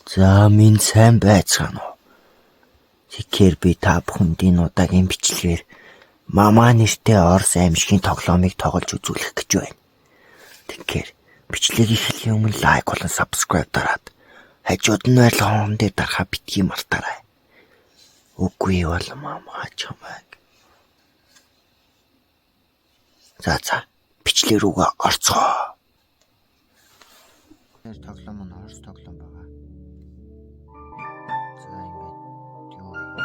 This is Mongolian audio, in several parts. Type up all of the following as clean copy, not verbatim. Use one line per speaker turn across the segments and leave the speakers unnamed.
За минь сайн байцгаана уу. Тэгэхээр би та бүхэнд энэ удаагийн бичлэгээр Мама нэртэй Орос аймшигын тоглоомыг тоглож үзүүлэх гэж байна. Тэгэхээр бичлэгийг эхлэхийн өмнө лайк болон subscribe дараад хажууд нь байрлах хоон дээр дарахаа битгий мартаарай. Үгүй бол Мама чамайг. За бичлэг рүүгээ орцгоо. Тэр тоглоом нь Орос тоглоом байгаа. За ингээд юу вэ?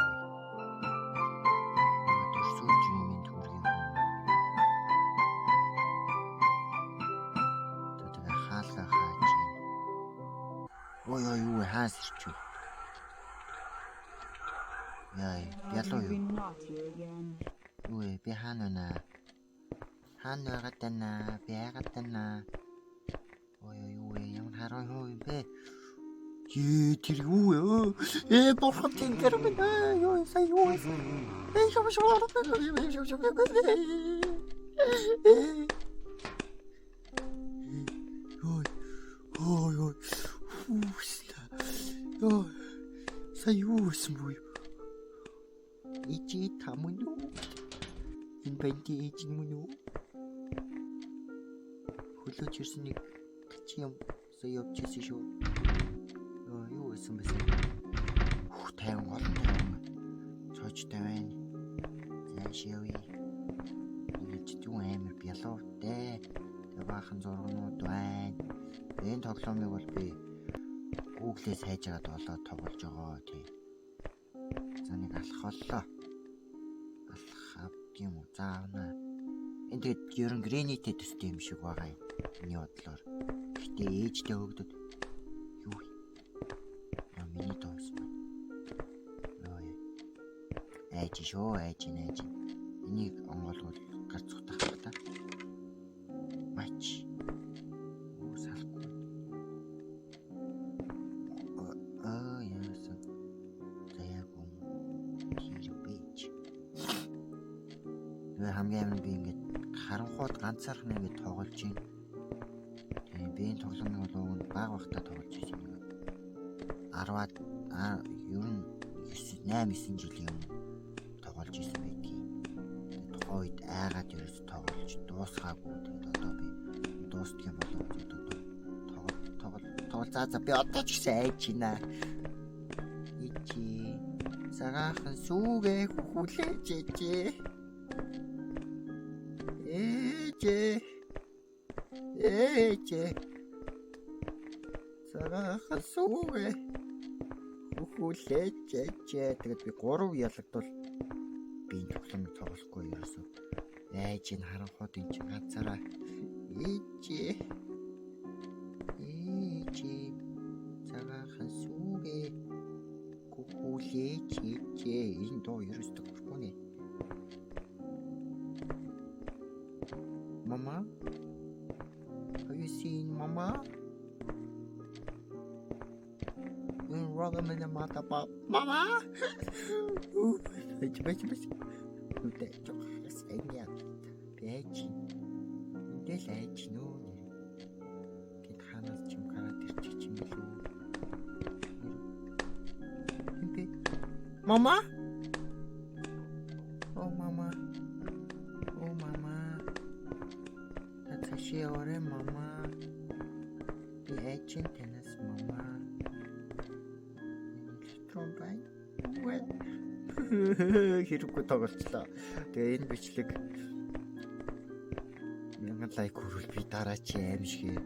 Сүүжийн төргийн. Тэгээ хаалга хааж. Ой юу хаас ирчихв. Яа, ялуу юу? Юу би хаана вэ? Хаана байгатана? Би байгатана. Ой юу ямар хараа юу бэ? Тэр юу вэ? Бурхан тэнгэр минь юу сая юу? Ой. Сая юу вэ? Ичи тамуну. Энэ бэнти ичи муну. Хөлөөч ирсэн нэг чи юм сая явчихсан шүү. Юу исэн бэ? Тайван гол тайван. Цоочтой байна. Зашиави. Илж юу амар бялуутай. Тэгээ баахан зургнууд байна. Энэ тоглоомыг бол би Google-ээс хайж агаад болоод тоглож байгаа тий. За нэг алхаллаа. Алхав юм уу? Заавна. Энд тэгээд ерөн грэнитэ төстэй юм шиг байгаа юм. Миний бодлоор. Гэтэ ээжтэй хөгдөд юу вэ? Миний тоос байна. Йоо. Ээж шүү, ээж. Энийг онгоолгол гарцуутах та. Мач. Уу салахгүй. Яасан. Заяагум. Тэр бич. Тэгээ хамгийн амар би ингээд харанхууд ганцаарх нэгэ тоглож байна. Тэгээ би энэ тоглоомыг бол баг багтаа тоглож байсан юм. 10-аад ер нь 8-9 жилийн өмнө тоглож исэн байдгийг. Тухайн үед айгаад ерөөс тоглож дуусгаагүй. Тэгээд одоо би дуустдаг юм болов тоглол за би одоо ч гэсэн айж байна. Ичи цагаахан сүүгээ хүлээж ээжээ цагаахан сүүгээ хүлээж тэгээд би 3 ялагдвал би энэ тоглоомыг тоглохгүй ерөөсөө айж ин харанхууд энэ ганцаараа ээжээ цагаахан сүүгээ хүлээж энэ доо ерөөсөө хүрхгүй нэ. Mama? Have you seen Mama? Rolling in the mata Mama? Bech. Үтэй жохс эниа. Бэж. Үндэл айж нөө. Гэт ханаас чим гараад ирчих юм билүү. Mama? Oh Mama. She ore Mama. The agent tennis Mama. Тромбай. Well. Хэрэггүй тоглолцлоо. Тэгээ энэ бичлэг 1000 лайк хүрвэл би дараа чи аимшиг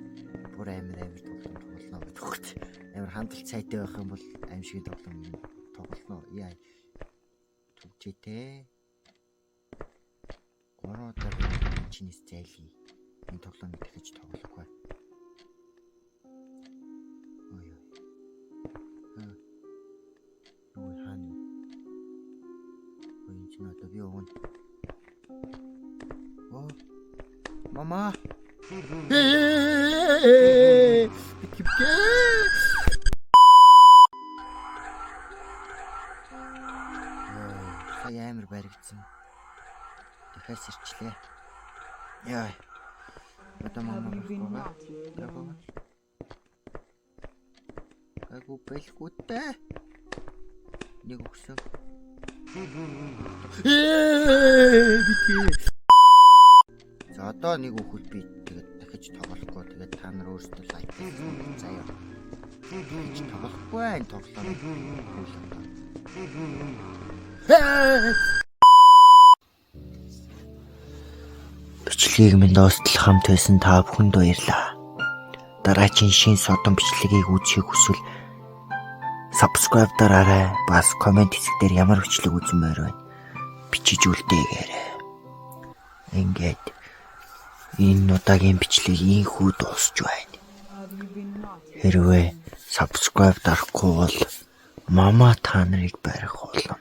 бүр амар тоглоом тоглоно гэдэг хөт. Амар хандлт сайтай байх юм бол аимшиг тоглоом тоглоно. Яа. Түгчтэй. 3 удаа чиний зайлий. Энэ тоглоомыг дахиж тоглохгүй. Ой. Юу хаана? Ой ч надад би өгөн. Мама. Битгий. Сая амар баригдсан. Дахиад сэрчлээ. Яа. Одоо мама Айгу бэлгүүтэй. Нэг өгсөн. За одоо нэг өгөхөд би тэгээд дахиж тоглохгүй. Тэгээд та нар өөрсдөө лайк хийсэн. Заяа. Дахиж тоглохгүй энэ тоглоом. Бичлэгийг минь дуустал хамт байсан та бүхэнд баярлалаа. Дараагийн шинэ содон бичлэгийг үзэхийг хүсвэл subscribe дараарай. Бас комент хэсгээр ямар бичлэг үзмээр байна. Бичиж үлдээгээрэй. Ингээд энэ удаагийн бичлэг ийхүү дуусч байна. Хэрвээ subscribe дарахгүй бол мама та нарыг барих болно.